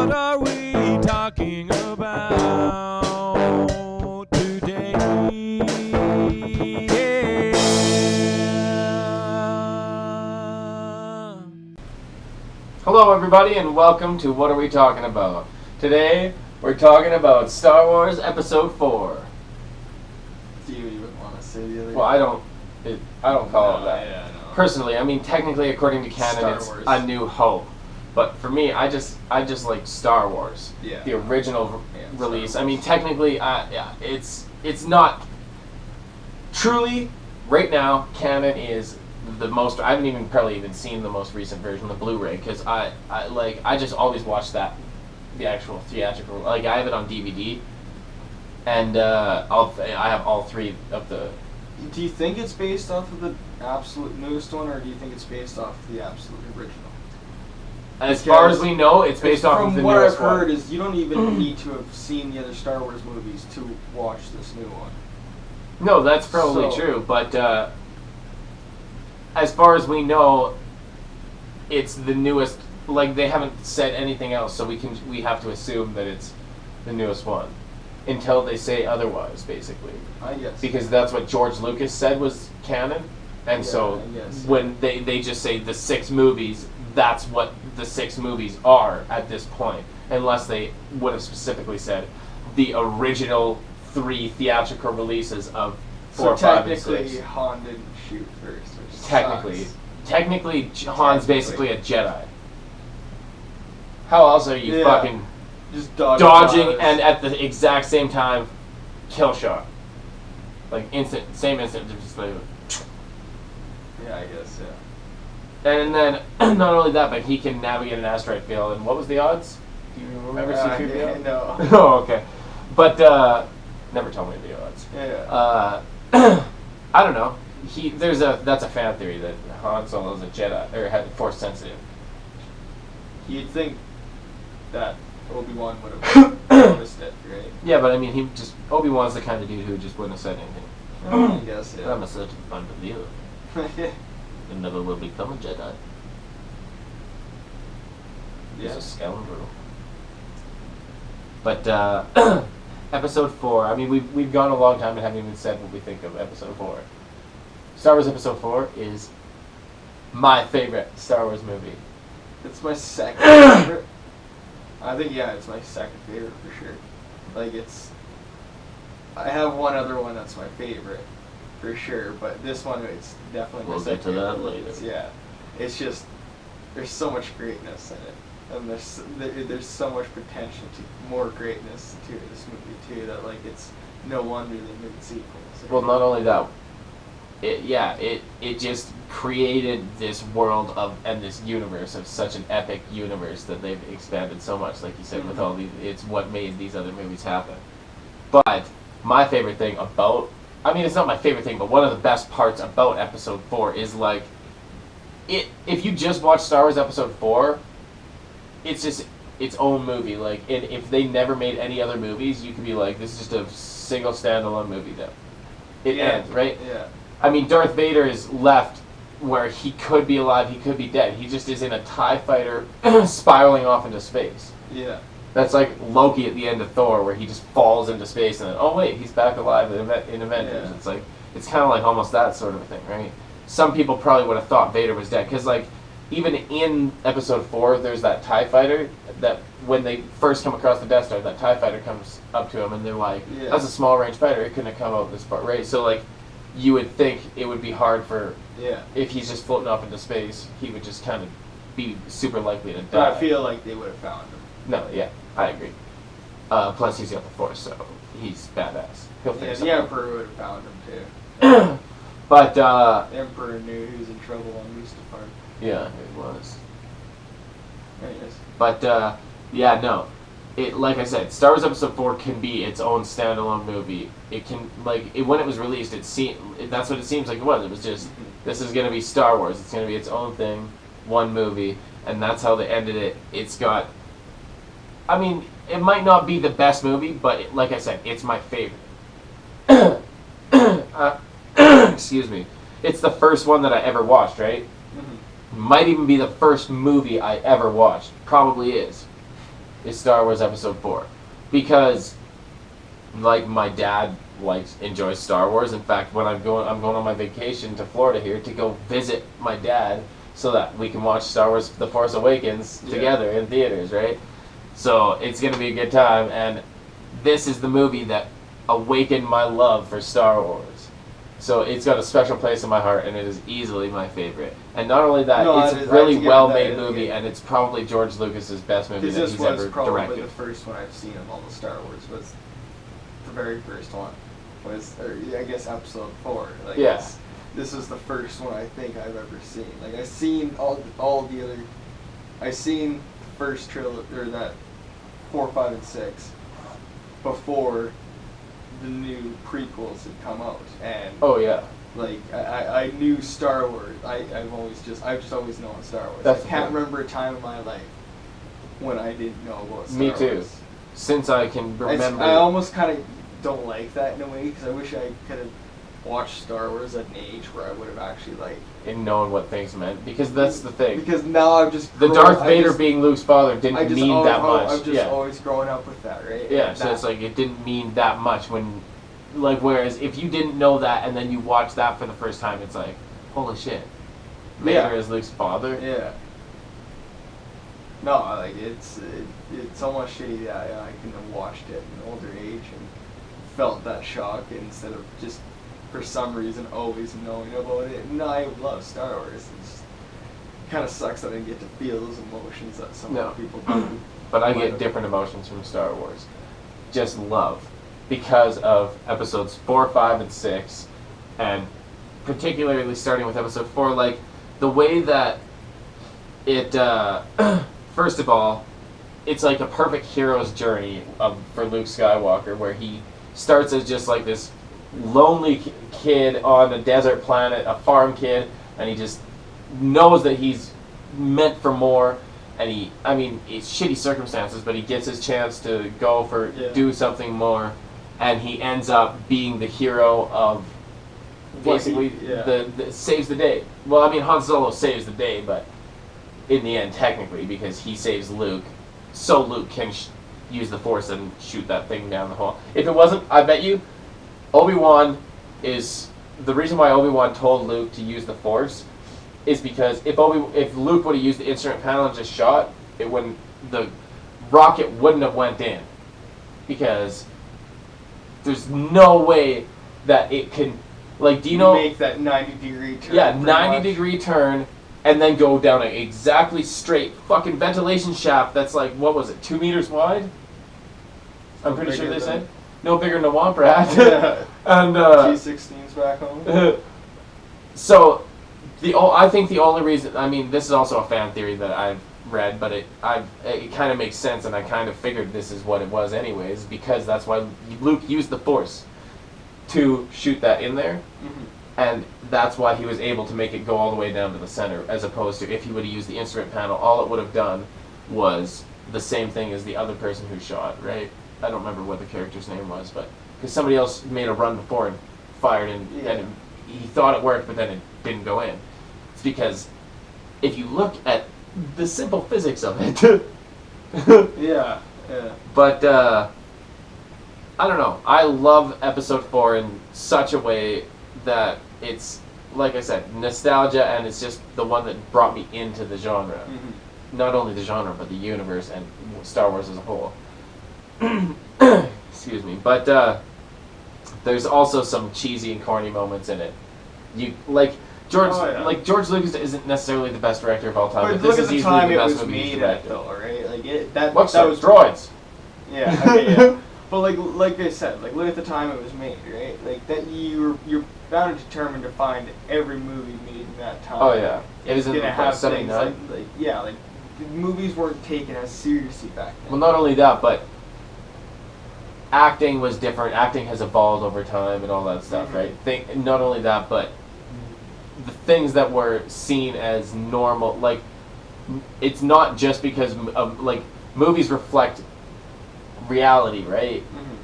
What are we talking about today? Hello everybody and welcome to What Are We Talking About? Today we're talking about Star Wars Episode 4. Do you even want to say the other? Well, I don't call it that. Yeah, no. Personally, I mean technically according to canon Star it's Wars. A New Hope. But for me, I just like Star Wars. Yeah. The original Yeah, release. Star I mean Wars. technically it's not truly right now canon is the most. I haven't even probably even seen the most recent version, the Blu-ray, because I just always watch that, the actual theatrical. Like I have it on DVD, and I have all three of the. Do you think it's based off of the absolute newest one, or do you think it's based off of the absolute original? As far as we know, it's based off of the From what I've newest heard, one. is you don't even need to have seen the other Star Wars movies to watch this new one. No, that's probably So- true, but as far as we know, it's the newest. Like they haven't said anything else, so we have to assume that it's the newest one until they say otherwise, basically. I guess. Because that's what George Lucas said was canon, and Yeah, so I guess. when they just say the 6 movies, that's what the 6 movies are at this point, unless they would have specifically said the original 3 theatrical releases of 4, So 5, and 6. technically, Han didn't shoot first. Which Technically, sucks. technically, Han's Technically. basically a Jedi. How else are you Yeah. fucking Just dodging dodges. and at the exact same time kill shot? Like same instant, just like. Yeah, I guess. Yeah. And then, not only that, but he can navigate an asteroid field. And what was the odds? Do you remember C-3PO? No. Oh, okay. But, never told me the odds. Yeah. I don't know. That's a fan theory that Han Solo is a Jedi, or Force sensitive. You'd think that Obi-Wan would have noticed it, right? Yeah, but I mean, Obi-Wan's the kind of dude who just wouldn't have said anything. I guess, yeah. I'm a certain unbeliever. You never will become a Jedi. He's Yeah. a scoundrel. But Episode 4. I mean, we've gone a long time and haven't even said what we think of Episode 4. Star Wars Episode 4 is my favorite Star Wars movie. It's my second favorite. I think, yeah, it's my second favorite for sure. Like, I have one other one that's my favorite for sure, but this one, it's definitely We'll my get second to that favorite. later. Yeah. It's just, there's so much greatness in it. And there's so much potential to more greatness to this movie too, that like it's no wonder they made sequels. Well, not only that, it just created this world and this universe of such an epic universe that they've expanded so much, like you said, with all these. It's what made these other movies happen. But my favorite thing about, I mean, it's not my favorite thing, but one of the best parts about Episode 4 is like, if you just watch Star Wars Episode 4, it's just its own movie. Like, if they never made any other movies, you could be like, this is just a single standalone movie that it ends, right? Yeah. I mean, Darth Vader is left where he could be alive, he could be dead. He just is in a TIE fighter spiraling off into space. Yeah. That's like Loki at the end of Thor, where he just falls into space and then, oh wait, he's back alive in Avengers. Yeah. It's kind of like almost that sort of a thing, right? Some people probably would have thought Vader was dead, because like, even in Episode 4, there's that TIE fighter that when they first come across the Death Star, that TIE fighter comes up to him and they're like, Yeah. that's a small range fighter, it couldn't have come out this far, right? So like, you would think it would be hard for, Yeah. if he's just floating off into space, he would just kind of be super likely to die. But I feel like they would have found him. No, yeah, I agree. Plus he's got the Force, so he's badass. He'll figure Yeah, the something out. Emperor would have found him too. But, The Emperor knew he was in trouble on Mustafar. yeah, it was. Anyways. But, yeah, no. Like I said, Star Wars Episode 4 can be its own standalone movie. It can, when it was released, that's what it seems like it was. It was just, this is going to be Star Wars. It's going to be its own thing, one movie, and that's how they ended it. It's got, I mean, it might not be the best movie, but like I said, it's my favorite. Excuse me. It's the first one that I ever watched, right? Might even be the first movie I ever watched. Probably is. is Star Wars Episode 4. Because, like, my dad enjoys Star Wars. In fact, when I'm going on my vacation to Florida here to go visit my dad so that we can watch Star Wars The Force Awakens together in theaters, right? So it's going to be a good time, and this is the movie that awakened my love for Star Wars. So it's got a special place in my heart, and it is easily my favorite. And not only that, No, it's it a is. really I get well-made that. movie, and it's probably George Lucas's best movie Because that this he's was ever probably directed. the first one I've seen of all the Star Wars. Was the very first one or I guess Episode 4. Like, Yeah. This is the first one I think I've ever seen. Like I've seen all the other. I've seen the first trilogy or that 4, 5, and 6 before the new prequels had come out, and Oh yeah, like I knew Star Wars. I've just always known Star Wars. That's I the can't thing. remember a time in my life when I didn't know about Star Me Wars. too. Since I can remember. I almost kind of don't like that in a way because I wish I could have watched Star Wars at an age where I would have actually like. in knowing what things meant, because that's the thing. Because now I've just The Darth Vader being Luke's father didn't mean that much. I've just yeah, always grown up with that, right? yeah. And So it's like it didn't mean that much when, like, whereas if you didn't know that and then you watch that for the first time, it's like, holy shit, Vader Yeah. is Luke's father. Yeah. No, like it's almost shitty that I couldn't have watched it at an older age and felt that shock instead of just for some reason always knowing about it. And I love Star Wars. It's kind of sucks that I didn't get to feel those emotions that some No. other people do. But I get different emotions from Star Wars. Just love. Because of episodes 4, 5, and 6. And particularly starting with episode 4, like, the way that it, first of all, it's like a perfect hero's journey for Luke Skywalker, where he starts as just like this lonely kid on a desert planet, a farm kid, and he just knows that he's meant for more. And it's shitty circumstances, but he gets his chance to do something more, and he ends up being the hero of basically the saves the day. Well, I mean, Han Solo saves the day, but in the end, technically, because he saves Luke, so Luke can use the Force and shoot that thing down the hole. If it wasn't, I bet you, Obi-Wan is the reason why Obi-Wan told Luke to use the Force is because if Luke would have used the instrument panel and just shot, the rocket wouldn't have went in, because there's no way that it can, like, do you know, make that 90-degree turn? yeah, pretty 90-degree turn and then go down an exactly straight fucking ventilation shaft that's like, what was it, 2 meters wide? I'm No pretty sure bigger they than- said no bigger than a Womp Rat. Yeah. And G16s back home. so I think the only reason, I mean, this is also a fan theory that I've read, but it kind of makes sense, and I kind of figured this is what it was anyways, because that's why Luke used the Force to shoot that in there, and that's why he was able to make it go all the way down to the center, as opposed to if he would have used the instrument panel, all it would have done was the same thing as the other person who shot, right? I don't remember what the character's name was, but because somebody else made a run before and fired, and he thought it worked, but then it didn't go in. It's because if you look at the simple physics of it, Yeah. but I don't know. I love episode 4 in such a way that it's, like I said, nostalgia, and it's just the one that brought me into the genre. Not only the genre, but the universe and Star Wars as a whole. Excuse me. But there's also some cheesy and corny moments in it. George Lucas isn't necessarily the best director of all time, But but look this at is the easily time the it best was movie he's made at, directed. though, right? Like What's that that? was Droids. Yeah, okay, yeah. But like I said, like look at the time it was made, right? Like that you're bound and determined to find every movie made in that time. Oh yeah, it was It's in gonna have things 79. like the movies weren't taken as seriously back then. Well, not only that, but acting was different. Acting has evolved over time and all that stuff, right? Not only that, but the things that were seen as normal, like, it's not just because movies reflect reality, right?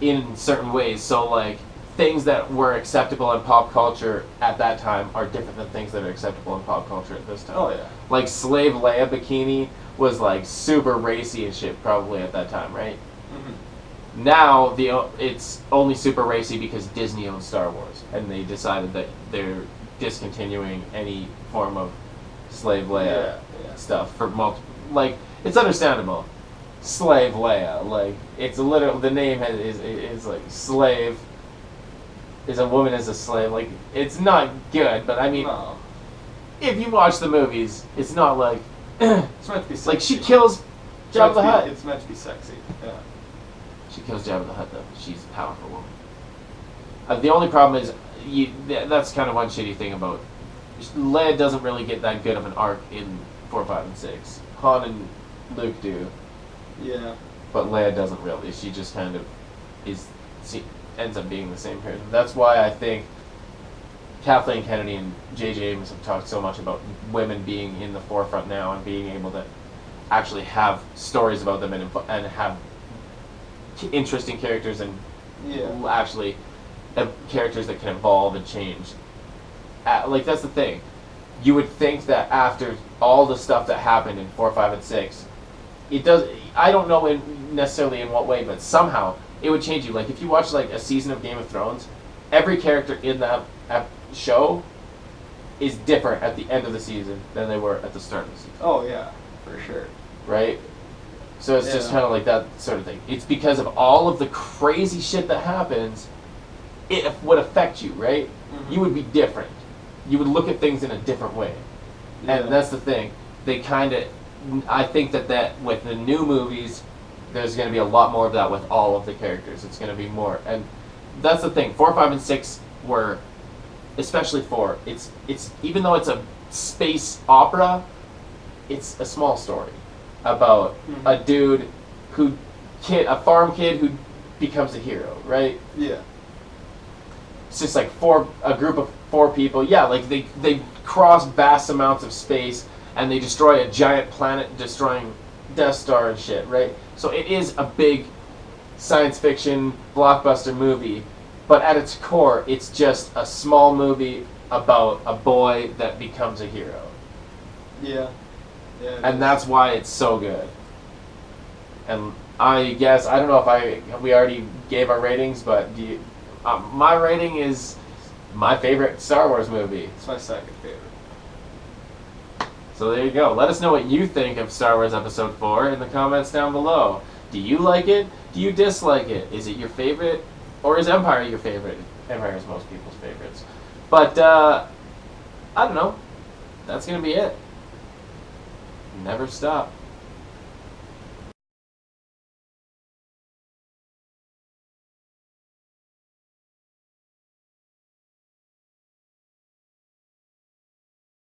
In certain ways. So, like, things that were acceptable in pop culture at that time are different than things that are acceptable in pop culture at this time. Oh yeah. Like Slave Leia bikini was like super racy and shit probably at that time, right? Mm-hmm. Now it's only super racy because Disney owns Star Wars, and they decided that they're discontinuing any form of Slave Leia stuff for like it's understandable. Slave Leia, like it's a literal. The name is like slave. Is a woman as a slave? Like it's not good, but I mean, No. if you watch the movies, it's not like It's meant to be sexy. like she kills It's meant Jabba the to be- Hutt. It's meant to be sexy. Yeah. She kills Jabba the Hutt though. She's a powerful woman. The only problem is that's kind of one shitty thing about Leia doesn't really get that good of an arc in 4, 5, and 6. Han and Luke do, Yeah. but Leia doesn't really. She just kind of ends up being the same person. That's why I think Kathleen Kennedy and J.J. Abrams have talked so much about women being in the forefront now and being able to actually have stories about them and have interesting characters and Yeah. actually characters that can evolve and change. Like that's the thing. You would think that after all the stuff that happened in 4, 5, and 6, it does. I don't know necessarily in what way, but somehow it would change you. Like if you watch like a season of Game of Thrones, every character in that show is different at the end of the season than they were at the start of the season. Oh yeah, for sure. Right? So it's just Yeah. kind of like that sort of thing. It's because of all of the crazy shit that happens, it would affect you, right? Mhm. You would be different. You would look at things in a different way. Yeah. And that's the thing. They kind of, I think that with the new movies, there's going to be a lot more of that with all of the characters. It's going to be more. And that's the thing. 4, 5, and 6 were, especially 4, it's even though it's a space opera, it's a small story about Mhm. a dude a farm kid who becomes a hero, right? Yeah. It's just like a group of 4 people. Yeah, like they cross vast amounts of space and they destroy a giant planet, destroying Death Star and shit, right? So it is a big science fiction blockbuster movie, but at its core, it's just a small movie about a boy that becomes a hero. Yeah. Yeah. it And is. that's why it's so good. And I guess I don't know if we already gave our ratings, but my rating is my favorite Star Wars movie. It's my second favorite. So there you go. Let us know what you think of Star Wars Episode 4 in the comments down below. Do you like it? Do you dislike it? Is it your favorite? Or is Empire your favorite? Empire is most people's favorites. But I don't know. That's going to be it. Never stop.